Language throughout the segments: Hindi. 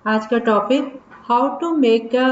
आज का topic how to make a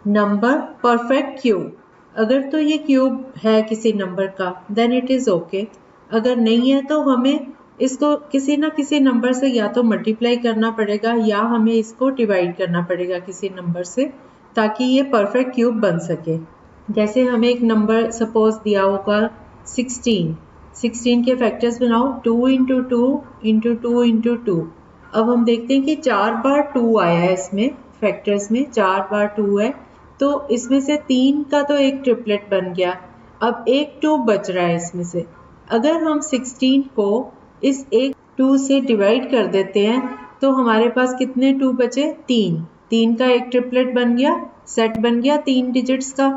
number perfect cube. अगर तो ये क्यूब है किसी नंबर का देन इट इज़ ओके। अगर नहीं है तो हमें इसको किसी ना किसी नंबर से या तो मल्टीप्लाई करना पड़ेगा या हमें इसको डिवाइड करना पड़ेगा किसी नंबर से, ताकि ये परफेक्ट क्यूब बन सके। जैसे हमें एक नंबर सपोज दिया होगा 16 के फैक्टर्स बनाओ 2 into two into two into two. अब हम देखते हैं कि 4 बार 2 आया है, इसमें फैक्टर्स में 4 बार 2 है, तो इसमें से 3 का तो एक ट्रिपलेट बन गया। अब एक 2 बच रहा है इसमें से। अगर हम 16 को इस एक 2 से डिवाइड कर देते हैं तो हमारे पास कितने 2 बचे? 3 का एक ट्रिपलेट बन गया, सेट बन गया 3 डिजिट्स का।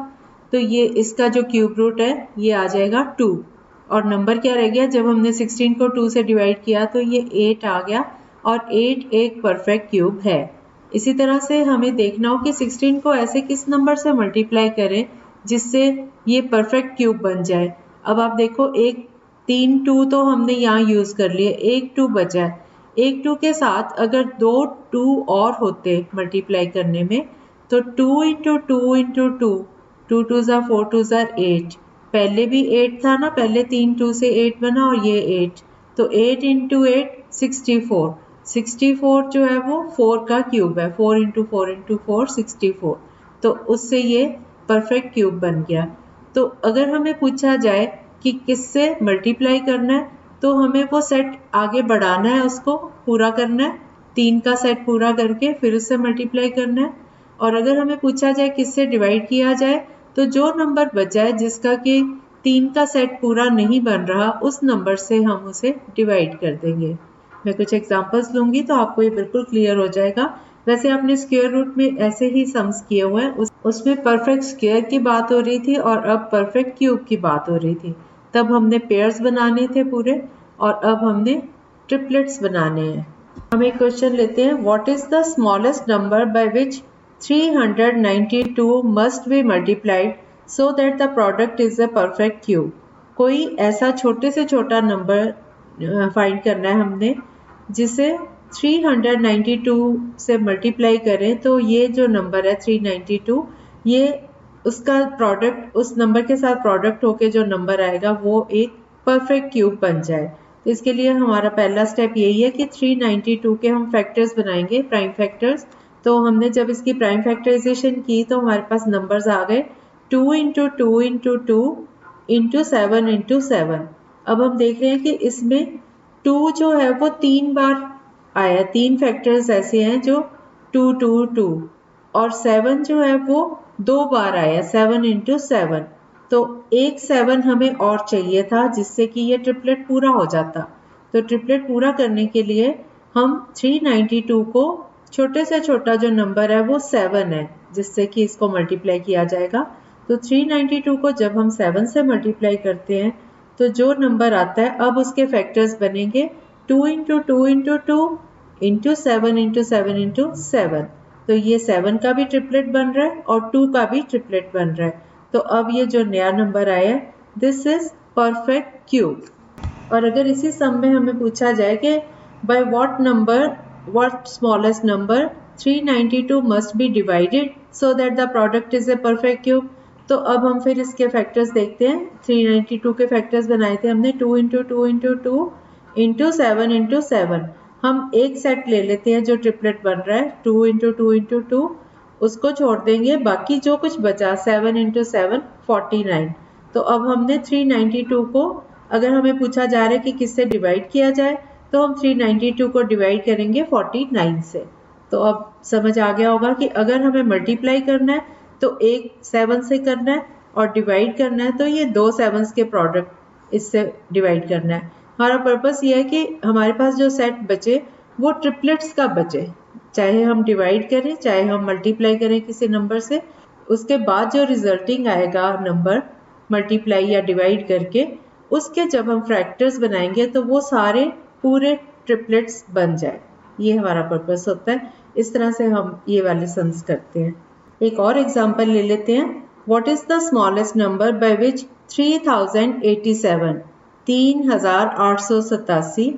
तो ये इसका जो क्यूब रूट है ये आ जाएगा 2। और नंबर क्या रह गया? जब हमने 16 को 2 से डिवाइड किया तो ये 8 आ गया और 8 एक परफेक्ट क्यूब है। इसी तरह से हमें देखना हो कि 16 को ऐसे किस नंबर से मल्टीप्लाई करें जिससे ये परफेक्ट क्यूब बन जाए। अब आप देखो, एक 3 2 तो हमने यहाँ यूज़ कर लिए, एक 2 बचा है। एक 2 के साथ अगर 2 2 और होते मल्टीप्लाई करने में तो 2 इंटू टू इंटू टू, 2 2 ज़ा 4 2 ज़ा 8। पहले भी 8 था ना, पहले 3 2 से 8 बना और ये 8, तो 8 इंटू 8 64। 64 जो है वो 4 का क्यूब है, 4 इंटू 4 इंटू 4 64। तो उससे ये परफेक्ट क्यूब बन गया। तो अगर हमें पूछा जाए कि किससे मल्टीप्लाई करना है तो हमें वो सेट आगे बढ़ाना है, उसको पूरा करना है, 3 का सेट पूरा करके फिर उससे मल्टीप्लाई करना है। और अगर हमें पूछा जाए किससे डिवाइड किया जाए तो जो नंबर बचा है जिसका कि 3 का सेट पूरा नहीं बन रहा, उस नंबर से हम उसे डिवाइड कर देंगे। मैं कुछ एग्जांपल्स लूंगी तो आपको ये बिल्कुल क्लियर हो जाएगा। वैसे आपने स्क्वायर रूट में ऐसे ही सम्स किए हुए हैं, उसमें परफेक्ट स्क्वायर की बात हो रही थी और अब परफेक्ट क्यूब की बात हो रही थी। तब हमने पेयर्स बनाने थे पूरे और अब हमने ट्रिपलेट्स बनाने हैं। हम एक क्वेश्चन लेते हैं, what is the smallest number by which 392 must be multiplied so that the product is a perfect cube. कोई ऐसा छोटे से छोटा नंबर फाइंड करना है हमने जिसे 392 से मल्टीप्लाई करें तो ये जो नंबर है 392, ये उसका प्रोडक्ट, उस नंबर के साथ प्रोडक्ट होके जो नंबर आएगा वो एक परफेक्ट क्यूब बन जाए। तो इसके लिए हमारा पहला स्टेप यही है कि 392 के हम फैक्टर्स बनाएंगे, प्राइम फैक्टर्स। तो हमने जब इसकी प्राइम फैक्टराइजेशन की तो हमारे पास नंबर्स आ गए 2 into two into two into 7 into 7। अब हम देख रहे हैं कि इसमें 2 जो है वो 3 बार आया, 3 फैक्टर्स ऐसे हैं जो 2 2 2, और 7 जो है वो 2 बार आया, 7 इंटू 7। तो एक 7 हमें और चाहिए था जिससे कि ये ट्रिपलेट पूरा हो जाता। तो ट्रिपलेट पूरा करने के लिए हम 392 को छोटे से छोटा जो नंबर है वो 7 है जिससे कि इसको मल्टीप्लाई किया जाएगा। तो 392 को जब हम 7 से मल्टीप्लाई करते हैं तो जो नंबर आता है अब उसके फैक्टर्स बनेंगे 2 into two into two into 7 into 7 into 7। तो ये 7 का भी ट्रिपलेट बन रहा है और 2 का भी ट्रिपलेट बन रहा है। तो अब ये जो नया नंबर आया है दिस इज परफेक्ट क्यूब। और अगर इसी सम में हमें पूछा जाए कि by what smallest number 392 must be divided so that the product is a perfect cube, तो अब हम फिर इसके फैक्टर्स देखते हैं। 392 के फैक्टर्स बनाए थे हमने 2 into two into two into 7 into 7। हम एक सेट ले लेते हैं जो ट्रिपलेट बन रहा है 2 इंटू टू इंटू टू, उसको छोड़ देंगे, बाकी जो कुछ बचा 7 इंटू 7 49। तो अब हमने 392 को, अगर हमें पूछा जा रहा है कि किससे डिवाइड किया जाए तो हम 392 को डिवाइड करेंगे 49 से। तो अब समझ आ गया होगा कि अगर हमें मल्टीप्लाई करना है तो एक 7 से करना है और डिवाइड करना है तो ये 2 7s के प्रोडक्ट इससे डिवाइड करना है। हमारा पर्पस ये है कि हमारे पास जो सेट बचे वो ट्रिपलेट्स का बचे, चाहे हम डिवाइड करें चाहे हम मल्टीप्लाई करें किसी नंबर से, उसके बाद जो रिजल्टिंग आएगा नंबर मल्टीप्लाई या डिवाइड करके, उसके जब हम फैक्टर्स बनाएंगे तो वो सारे पूरे ट्रिपलेट्स बन जाए। ये हमारा पर्पस होता है। इस तरह से हम ये वाले सम्स करते हैं। एक और एग्जांपल ले लेते हैं, what is the smallest number by which 3087 3887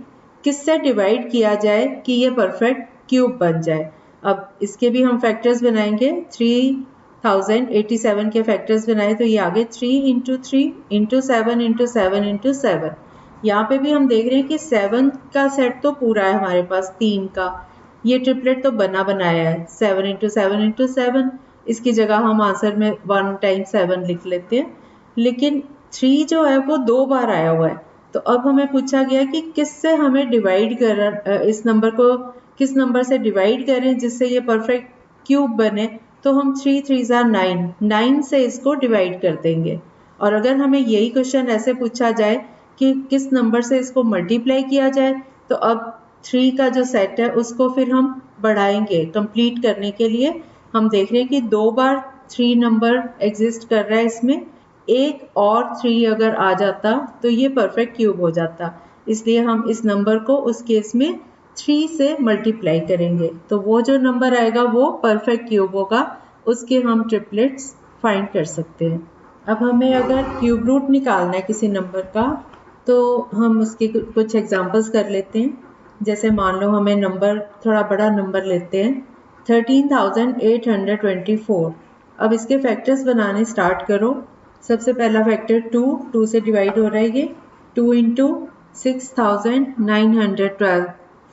किससे डिवाइड किया जाए कि ये परफेक्ट क्यूब बन जाए। अब इसके भी हम फैक्टर्स बनाएंगे, 3087 के फैक्टर्स बनाए तो ये आ गए 3 इंटू 3 इंटू 7 इंटू 7 इंटू 7। यहाँ पे भी हम देख रहे हैं कि 7 का सेट तो पूरा है हमारे पास 3 का, ये ट्रिपलेट तो बना बनाया है 7 इंटू 7 इंटू 7। इसकी जगह हम आंसर में 1 टाइम 7 लिख लेते हैं, लेकिन 3 जो है वो 2 बार आया हुआ है। तो अब हमें पूछा गया कि किससे हमें डिवाइड कर, इस नंबर को किस नंबर से डिवाइड करें जिससे ये परफेक्ट क्यूब बने। तो हम 3 3 9, 9 से इसको डिवाइड कर देंगे। और अगर हमें यही क्वेश्चन ऐसे पूछा जाए कि किस नंबर से इसको मल्टीप्लाई किया जाए, तो अब 3 का जो सेट है उसको फिर हम बढ़ाएंगे कंप्लीट करने के लिए। हम देख रहे हैं कि 2 बार 3 नंबर एग्जिस्ट कर रहा है इसमें, एक और 3 अगर आ जाता तो ये परफेक्ट क्यूब हो जाता, इसलिए हम इस नंबर को उस केस में 3 से मल्टीप्लाई करेंगे तो वो जो नंबर आएगा वो परफेक्ट क्यूब होगा, उसके हम ट्रिपलेट्स फाइंड कर सकते हैं। अब हमें अगर क्यूब रूट निकालना है किसी नंबर का तो हम उसके कुछ एग्जांपल्स कर लेते हैं। जैसे मान लो हमें नंबर, थोड़ा बड़ा नंबर लेते हैं 13,824। अब इसके फैक्टर्स बनाने स्टार्ट करो। सबसे पहला फैक्टर 2 से डिवाइड हो रहा है ये 2 इंटू 6,912।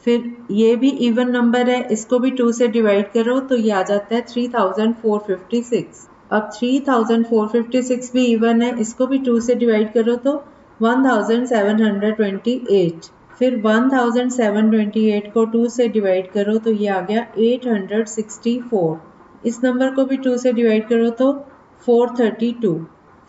फिर ये भी इवन नंबर है, इसको भी 2 से डिवाइड करो तो ये आ जाता है 3,456। अब 3,456 भी इवन है, इसको भी 2 से डिवाइड करो तो 1,728। फिर 1,728 को 2 से डिवाइड करो तो ये आ गया 864। इस नंबर को भी 2 से डिवाइड करो तो 432।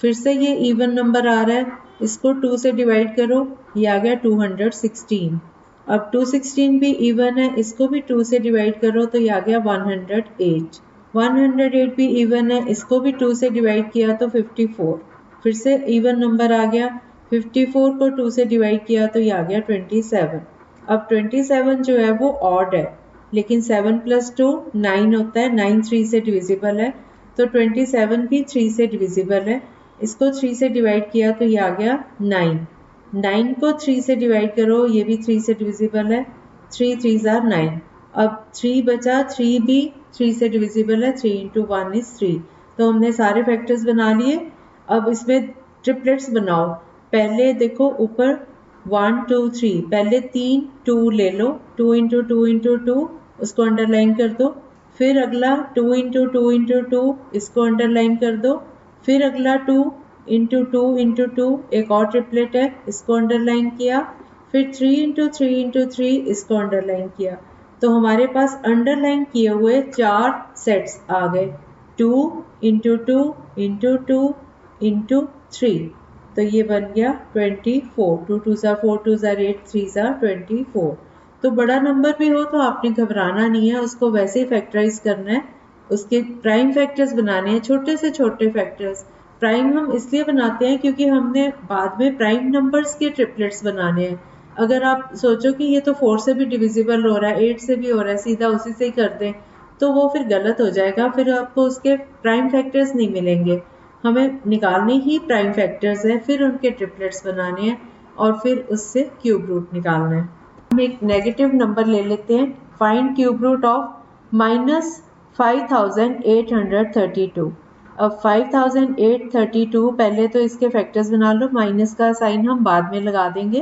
फिर से ये इवन नंबर आ रहा है, इसको 2 से डिवाइड करो, ये आ गया 216। अब 216 भी इवन है, इसको भी 2 से डिवाइड करो तो ये आ गया 108। 108 भी इवन है, इसको भी 2 से डिवाइड किया तो 54। फिर से इवन नंबर आ गया, 54 को 2 से डिवाइड किया तो ये आ गया 27। अब 27 जो है वो ऑड है, लेकिन 7 + 2 9 होता है, 9 3 से डिविजिबल है, तो 27 भी 3 से डिविजिबल है। इसको 3 से डिवाइड किया तो ये आ गया 9। 9 को 3 से डिवाइड करो, ये भी 3 से डिविजिबल है, 3 3 9। अब 3 बचा, 3 भी 3 से डिविजिबल है, 3 × 1 = 3। तो हमने सारे फैक्टर्स बना लिए। अब इसमें ट्रिपलेट्स बनाओ। पहले देखो ऊपर 1 2 3, पहले 3 2 ले लो, 2 × 2 × 2 उसको अंडरलाइन कर दो। फिर अगला 2 × 2 × 2 इसको अंडरलाइन कर दो। फिर अगला 2 × 2 × 2 एक और ट्रिपलेट है, इसको अंडरलाइन किया। फिर 3 × 3 × 3 इसको अंडरलाइन किया। तो हमारे पास अंडरलाइन किए हुए 4 सेट्स आ गए, 2 × 2 × 2 × 3। तो ये बन गया 24। 2 2 4, 2 8, 3 24। तो बड़ा नंबर भी हो तो आपने घबराना नहीं है, उसको वैसे ही फैक्टराइज करना है, उसके प्राइम फैक्टर्स बनाने हैं, छोटे से छोटे फैक्टर्स। प्राइम हम इसलिए बनाते हैं क्योंकि हमने बाद में प्राइम नंबर्स के ट्रिपलेट्स बनाने हैं। अगर आप सोचो कि ये तो 4 से भी डिविजिबल हो रहा है, 8 से भी हो रहा है, सीधा उसी से ही कर दें, तो वो फिर गलत हो जाएगा, फिर आपको उसके प्राइम फैक्टर्स नहीं मिलेंगे। हमें निकालने ही प्राइम फैक्टर्स है, फिर उनके ट्रिपलेट्स बनाने हैं और फिर उससे क्यूब रूट निकालना है। हम एक नेगेटिव नंबर ले लेते हैं, फाइंड क्यूब रूट ऑफ -5832। अब 5832, पहले तो इसके फैक्टर्स बना लो, माइनस का साइन हम बाद में लगा देंगे,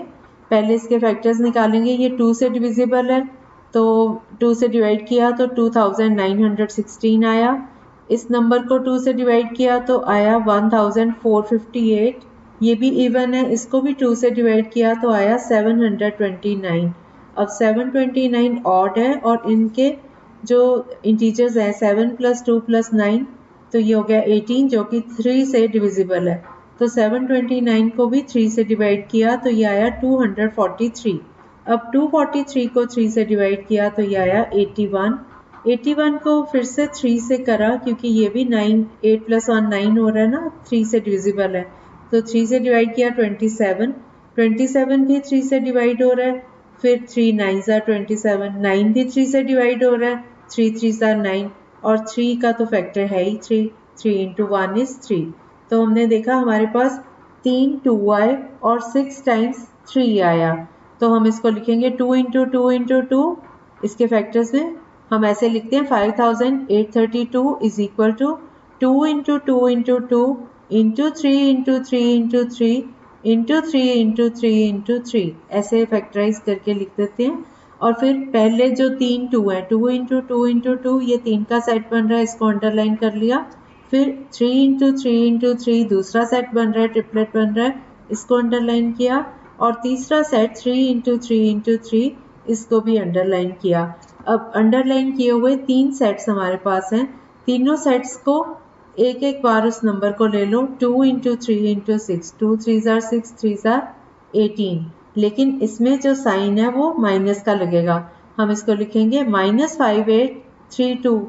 पहले इसके फैक्टर्स निकालेंगे। ये 2 से डिविजिबल है तो 2 से डिवाइड किया तो 2916 आया। इस नंबर को 2 से डिवाइड किया तो आया 1458। ये भी इवन है, इसको भी 2 से डिवाइड किया तो आया 729। अब 729 ऑड है और इनके जो इंटीजर्स हैं 7 + 2 + 9, तो ये हो गया 18 जो कि 3 से डिविजिबल है। तो 729 को भी 3 से डिवाइड किया तो ये आया 243। अब 243 को 3 से डिवाइड किया तो ये आया 81। 81 को फिर से 3 से करा क्योंकि ये भी 9, 8 + 1 9 हो रहा है ना, 3 से डिविजिबल है, तो 3 से डिवाइड किया 27। 27 भी 3 से डिवाइड हो रहा है, फिर 3 9 = 27, 9 भी 3 से डिवाइड हो रहा है, 3 3 = 9, और 3 का तो फैक्टर है ही 3, 3 × 1 = 3। तो हमने देखा हमारे पास 3 2 आए और 6 टाइम्स 3 आया, तो हम इसको लिखेंगे 2 × 2 × 2, इसके फैक्टर्स में हम ऐसे लिखते हैं 5832 is equal to 2 into 2 into 2 into 3 into 3 into 3 into 3 into 3 into 3 ऐसे फैक्टराइज करके लिख देते हैं। और फिर पहले जो 3 2 है 2 इंटू 2 इंटू 2 ये 3 का सेट बन रहा है, इसको अंडरलाइन कर लिया। फिर 3 इंटू 3 इंटू 3 दूसरा सेट बन रहा है, ट्रिपलेट बन रहा है, इसको अंडरलाइन किया। और तीसरा सेट 3 इंटू 3 इंटू 3 इसको भी अंडरलाइन किया। अब अंडरलाइन किए हुए 3 सेट्स हमारे पास हैं, तीनों सेट्स को एक एक बार उस नंबर को ले लो। 2 इंटू 3 इंटू 6, 2 3 जार 6, 3 जार 18, लेकिन इसमें जो साइन है वो माइनस का लगेगा। हम इसको लिखेंगे -5832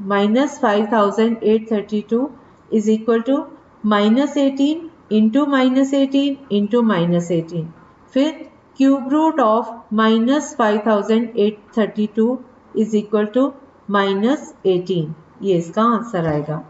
-5832 is equal to -18 into -18 into -18। फिर cube root of -5832 is equal to -18। ये इसका आंसर आएगा।